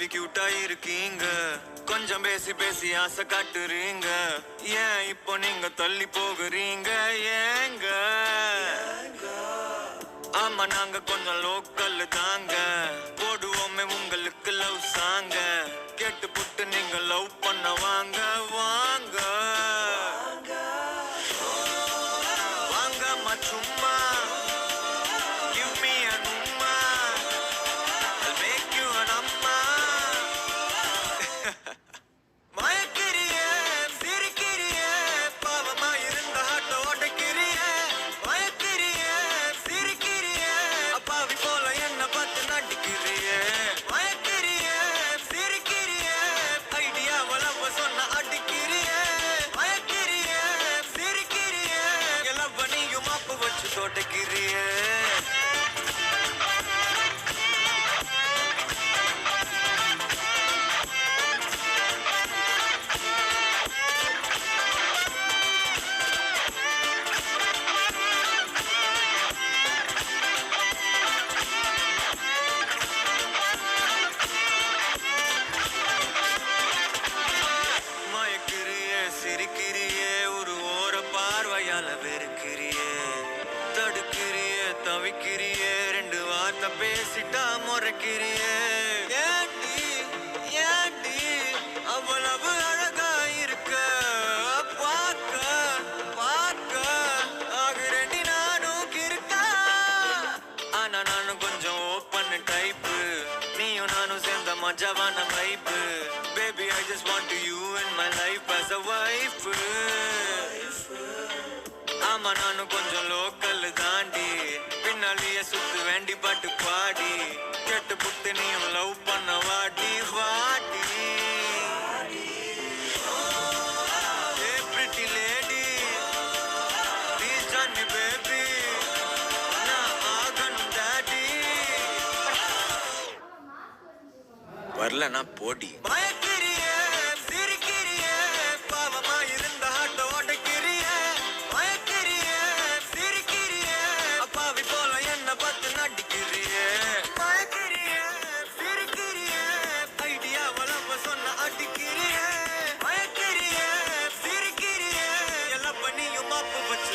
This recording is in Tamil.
பேபி கியூட்டா இருக்கீங்க, கொஞ்சம் பேசி பேசி ஆசை காட்டுறீங்க. ஏன் இப்போ நீங்க தள்ளி போகுறீங்க ஏங்க? ஆமா நாங்க கொஞ்சம் லோக்கல் தாங்க, போடுவோமே உங்களுக்கு லவ் சாங்க. கேட்டு புட்டு நீங்க லவ் பண்ண வாங்க வாங்க வாங்க சும்மா. Give me a numma, I'll make you an amma. மயக்கிறியே சிரிக்கிறியே, பாவமா இருந்த ஹாட்டை உடைக்கிறியே. மயக்கிறியே சிரிக்கிறியே, அப்பாவி போல என்ன பார்த்து நடிக்கிறியே. மயக்கிறியே சிரிக்கிறியே, ஐடியாவல சொன்ன அடிக்கிறியே. மயக்கிறியே சிரிக்கிறியே, எல்லாம் நீயும் மாப்பு வச்சு தொடைக்கிறியே. மயக்கிறியே சிரிக்கிறியே, ஒரு ஓர பார்வையால வெறுக்கிறியே. தடுக்கிறியே தவிக்கிறியே, ரெண்டு வார்த்தை பேசிட்டா முறைக்கிறியே. ஏண்டி ஏண்டி அவ்வளவு அழகா இருக்க, பார்க்க பார்க்க ஆகுறேண்டி நானும் கிறுக்கா. ஆனா நானும் கொஞ்சம் ஓப்பன் டைப்பு, நீயும் நானும் சேர்ந்த மஜாவான வைப்பு. Baby I just want you in my life as a wife. ஆமா நானும் கொஞ்சம் லோக்கல் தாண்டி, பின்னாலேயே சுத்து வேண்டி பாட்டு பாடி. கேட்டு புட்டு நீயும் லவ் பண்ண வாடி வாடி. Hey pretty lady, please join me baby, நான் ஆகணும் daddy. வரலனா போடி. மயக்கிறியே சிரிக்கிறியே, பாவமா இருந்த ஹாட்டை உடைக்கிறியே. மயக்கிறியே சிரிக்கிறியே, அப்பாவி போல என்ன பார்த்து நடிக்கிறியே. மயக்கிறியே சிரிக்கிறியே, ஐடியாவல சொன்ன அடிக்கிறியே. மயக்கிறியே சிரிக்கிறியே, எல்லாம் நீயும் மாப்பு வச்சு